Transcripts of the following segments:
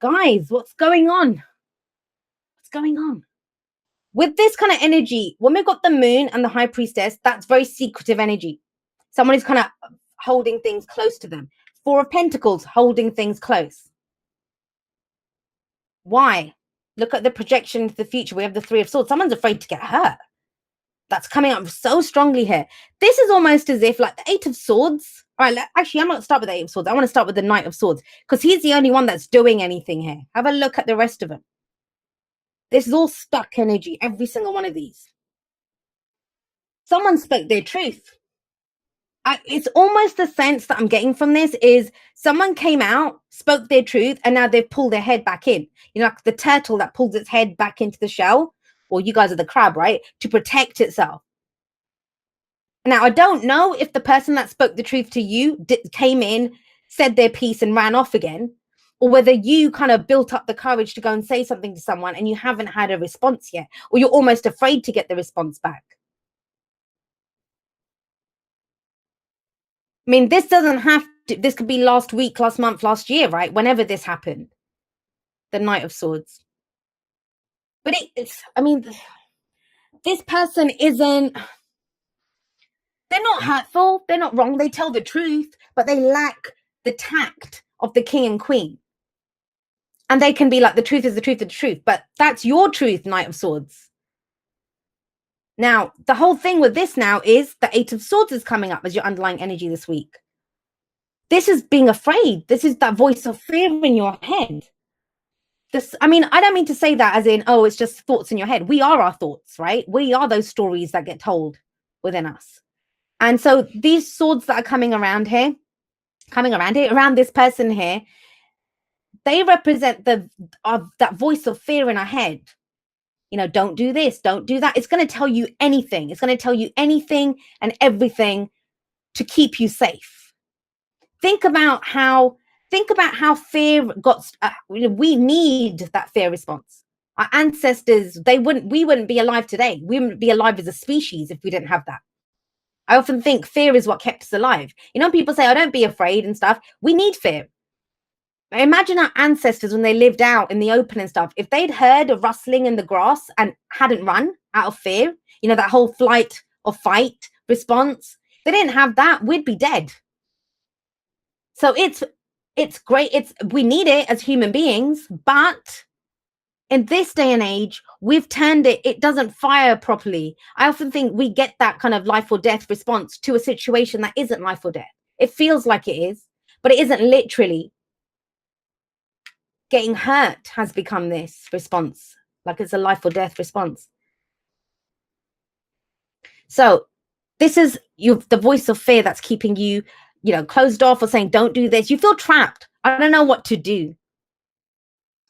Guys, what's going on? What's going on? With this kind of energy, when we've got the moon and the high priestess, that's very secretive energy. Someone is kind of holding things close to them. Four of Pentacles, holding things close. Why? Look at the projection into the future. We have the Three of Swords. Someone's afraid to get hurt. That's coming up so strongly here. This is almost as if like the Eight of Swords. All right, actually, I'm not start with the Eight of Swords. I want to start with the Knight of Swords because he's the only one that's doing anything here. Have a look at the rest of them. This is all stuck energy, every single one of these. Someone spoke their truth. It's almost the sense that I'm getting from this is someone came out, spoke their truth, and now they've pulled their head back in. You know, like the turtle that pulls its head back into the shell. Well, you guys are the crab, right? To protect itself. Now, I don't know if the person that spoke the truth to you came in, said their piece, and ran off again, or whether you kind of built up the courage to go and say something to someone and you haven't had a response yet, or you're almost afraid to get the response back. I mean, this doesn't have to, this could be last week, last month, last year, right? Whenever this happened, the Knight of Swords. But it's, I mean, this person isn't, they're not hurtful, they're not wrong, they tell the truth, but they lack the tact of the king and queen. And they can be like, the truth is the truth of the truth, but that's your truth, Knight of Swords. Now, the whole thing with this now is the Eight of Swords is coming up as your underlying energy this week. This is being afraid. This is that voice of fear in your head. This, I mean, I don't mean to say that as in, oh, it's just thoughts in your head. We are our thoughts, right? We are those stories that get told within us. And so these swords that are coming around here, around this person here, they represent that voice of fear in our head. You know, don't do this, don't do that. It's going to tell you anything. It's going to tell you anything and everything to keep you safe. Think about how fear got, we need that fear response. Our ancestors, we wouldn't be alive today. We wouldn't be alive as a species if we didn't have that. I often think fear is what kept us alive. You know, people say, oh, don't be afraid and stuff. We need fear. Imagine our ancestors when they lived out in the open and stuff. If they'd heard a rustling in the grass and hadn't run out of fear, you know, that whole flight or fight response, they didn't have that, we'd be dead. So it's great. We need it as human beings, but in this day and age, we've turned it doesn't fire properly. I often think we get that kind of life or death response to a situation that isn't life or death. It feels like it is, but it isn't literally. Getting hurt has become this response, like it's a life or death response. So this is the voice of fear that's keeping you, you know, closed off or saying, don't do this. You feel trapped. I don't know what to do.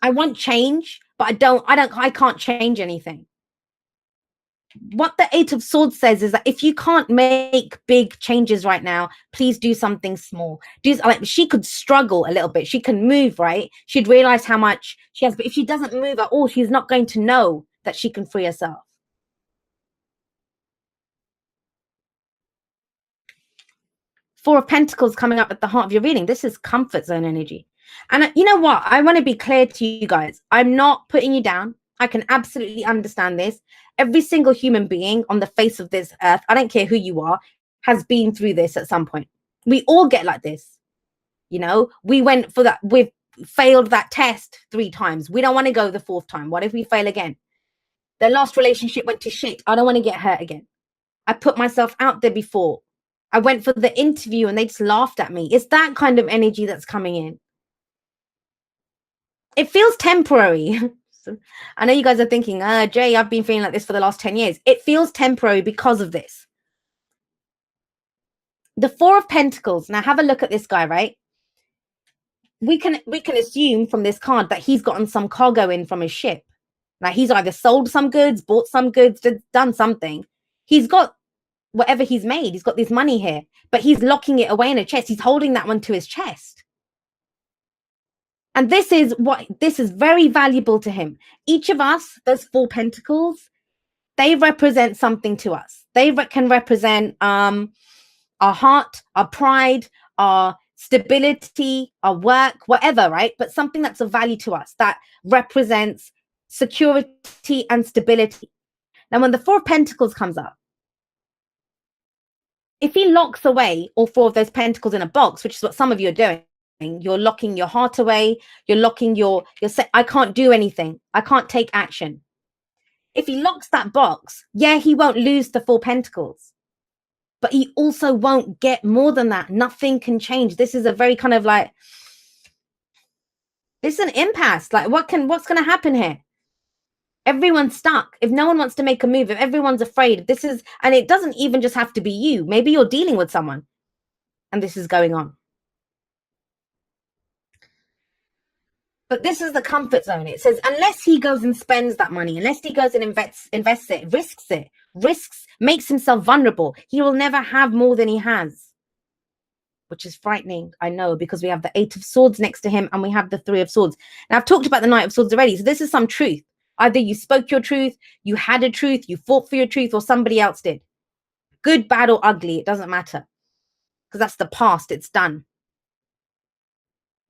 I want change, but I can't change anything. What the Eight of Swords says is that if you can't make big changes right now, please do something small. Like she could struggle a little bit. She can move, right? She'd realize how much she has, but if she doesn't move at all, she's not going to know that she can free herself. Four of Pentacles coming up at the heart of your reading. This is comfort zone energy. And you know what? I want to be clear to you guys. I'm not putting you down. I can absolutely understand this. Every single human being on the face of this earth, I don't care who you are, has been through this at some point. We all get like this. You know, we went for that. We've failed that test 3 times. We don't want to go the 4th time. What if we fail again? The last relationship went to shit. I don't want to get hurt again. I put myself out there before. I went for the interview and they just laughed at me. It's that kind of energy that's coming in. It feels temporary. I know you guys are thinking, Jay, I've been feeling like this for the last 10 years. It feels temporary because of this. The Four of Pentacles. Now have a look at this guy, right? We can assume from this card that he's gotten some cargo in from his ship. Now he's either sold some goods, bought some goods, done something. He's got whatever he's made. He's got this money here, but he's locking it away in a chest. He's holding that one to his chest. And this is very valuable to him. Each of us, those 4 pentacles, they represent something to us. They can represent our heart, our pride, our stability, our work, whatever, right? But something that's of value to us that represents security and stability. Now, when the Four of Pentacles comes up, if he locks away all four of those pentacles in a box, which is what some of you are doing, you're locking your heart away, you're locking your I can't do anything, I can't take action. If he locks that box, yeah, he won't lose the Four Pentacles, but he also won't get more than that. Nothing can change. This is a very kind of like, this is an impasse. Like, what's going to happen here? Everyone's stuck. If no one wants to make a move, if everyone's afraid, this is, and it doesn't even just have to be you. Maybe you're dealing with someone and this is going on. But this is the comfort zone. It says, unless he goes and spends that money, unless he goes and invests it, risks, makes himself vulnerable, he will never have more than he has. Which is frightening, I know, because we have the Eight of Swords next to him and we have the Three of Swords. Now, I've talked about the Knight of Swords already. So this is some truth. Either you spoke your truth, you had a truth, you fought for your truth, or somebody else did. Good, bad, or ugly, it doesn't matter. Because that's the past, it's done.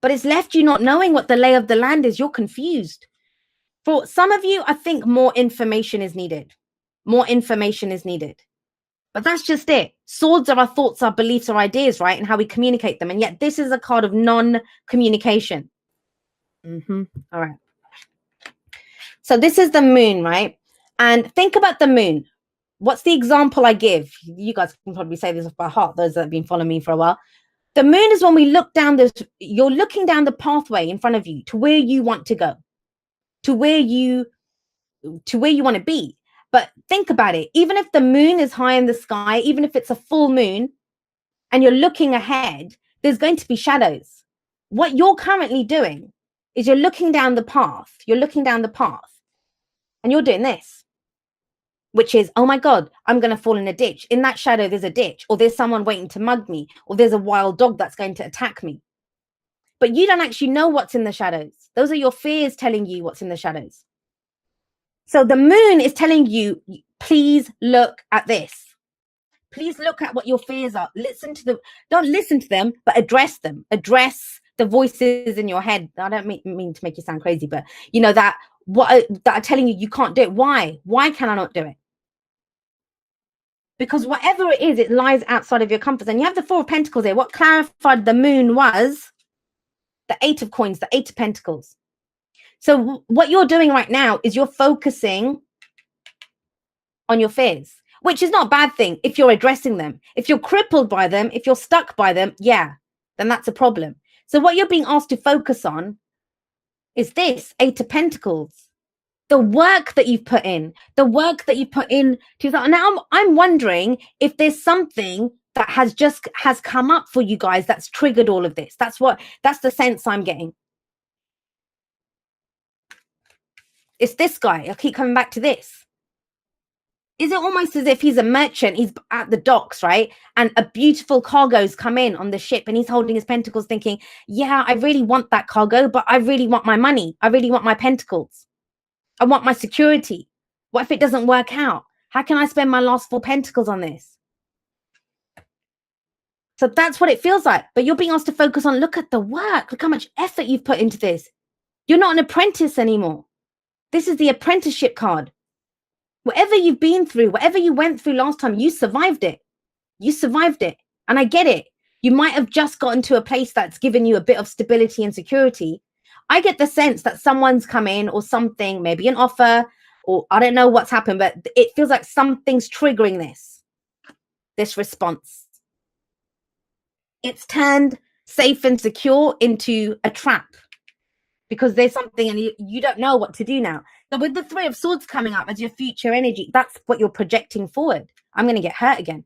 But it's left you not knowing what the lay of the land is. You're confused. For some of you, I think more information is needed. More information is needed. But that's just it. Swords are our thoughts, our beliefs, our ideas, right? And how we communicate them. And yet this is a card of non-communication. All right. So this is the moon, right? And think about the moon. What's the example I give? You guys can probably say this off by heart, those that have been following me for a while. The moon is when we look down this, you're looking down the pathway in front of you to where you want to go, to where you want to be. But think about it. Even if the moon is high in the sky, even if it's a full moon and you're looking ahead, there's going to be shadows. What you're currently doing is you're looking down the path. You're looking down the path and you're doing this, which is, oh my God, I'm going to fall in a ditch. In that shadow, there's a ditch, or there's someone waiting to mug me, or there's a wild dog that's going to attack me. But you don't actually know what's in the shadows. Those are your fears telling you what's in the shadows. So the moon is telling you, please look at this. Please look at what your fears are. Listen to them. Don't listen to them, but address them. Address the voices in your head. I don't mean to make you sound crazy, but you know that are telling you can't do it. Why? Why can I not do it? Because whatever it is, it lies outside of your comfort zone. You have the Four of Pentacles here. What clarified the moon was the Eight of Coins, the Eight of Pentacles. So what you're doing right now is you're focusing on your fears, which is not a bad thing if you're addressing them. If you're crippled by them, if you're stuck by them, yeah, then that's a problem. So what you're being asked to focus on is this Eight of Pentacles. The work that you've put in, to that. Now I'm wondering if there's something that has come up for you guys that's triggered all of this. That's the sense I'm getting. It's this guy. I keep coming back to this. Is it almost as if he's a merchant? He's at the docks, right? And a beautiful cargo's come in on the ship and he's holding his pentacles thinking, yeah, I really want that cargo, but I really want my money. I really want my pentacles. I want my security. What if it doesn't work out? How can I spend my last Four Pentacles on this? So that's what it feels like. But you're being asked to focus on, look at the work. Look how much effort you've put into this. You're not an apprentice anymore. This is the apprenticeship card. Whatever you've been through, whatever you went through last time, you survived it. You survived it. And I get it. You might have just gotten to a place that's given you a bit of stability and security. I get the sense that someone's come in or something, maybe an offer, or I don't know what's happened, but it feels like something's triggering this response. It's turned safe and secure into a trap because there's something and you don't know what to do now. So with the Three of Swords coming up as your future energy, that's what you're projecting forward. I'm going to get hurt again.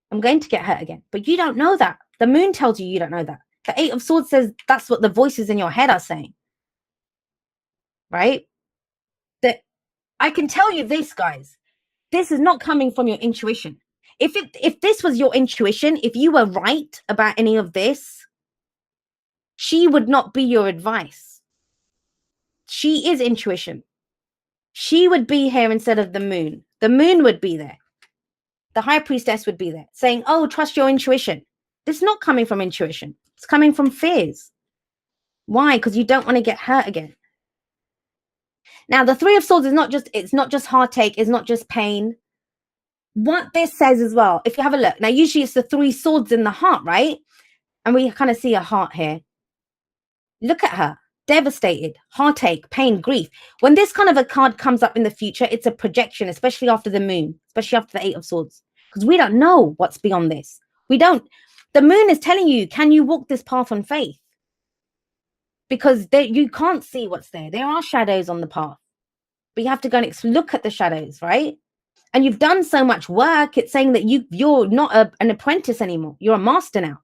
I'm going to get hurt again. But you don't know that. The moon tells you don't know that. The Eight of Swords says that's what the voices in your head are saying. Right? That I can tell you this, guys. This is not coming from your intuition. If this was your intuition, if you were right about any of this, she would not be your advice. She is intuition. She would be here instead of the moon. The moon would be there. The High Priestess would be there saying, oh, trust your intuition. It's not coming from intuition. It's coming from fears. Why? Because you don't want to get hurt again. Now, the Three of Swords is it's not just heartache, it's not just pain. What this says as well, if you have a look, now usually it's the three swords in the heart, right? And we kind of see a heart here. Look at her, devastated, heartache, pain, grief. When this kind of a card comes up in the future, it's a projection, especially after the moon, especially after the Eight of Swords, because we don't know what's beyond this. We don't. The moon is telling you, can you walk this path on faith? Because you can't see what's there. There are shadows on the path, but you have to go and look at the shadows, right? And you've done so much work. It's saying that you're not an apprentice anymore. You're a master now.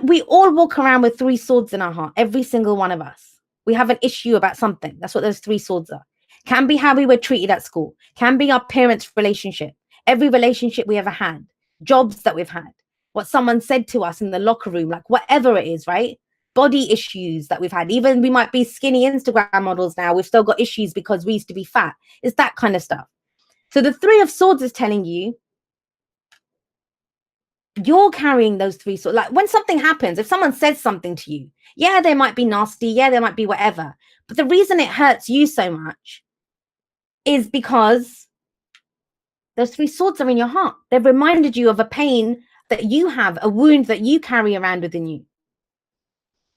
We all walk around with three swords in our heart, every single one of us. We have an issue about something. That's what those three swords are. Can be how we were treated at school. Can be our parents' relationship. Every relationship we ever had. Jobs that we've had. What someone said to us in the locker room, like whatever it is, right? Body issues that we've had. Even we might be skinny Instagram models now. We've still got issues because we used to be fat. It's that kind of stuff. So the Three of Swords is telling you, you're carrying those three swords. Like when something happens, if someone says something to you, yeah, they might be nasty. Yeah, they might be whatever. But the reason it hurts you so much is because those three swords are in your heart. They've reminded you of a pain that you have, a wound that you carry around within you.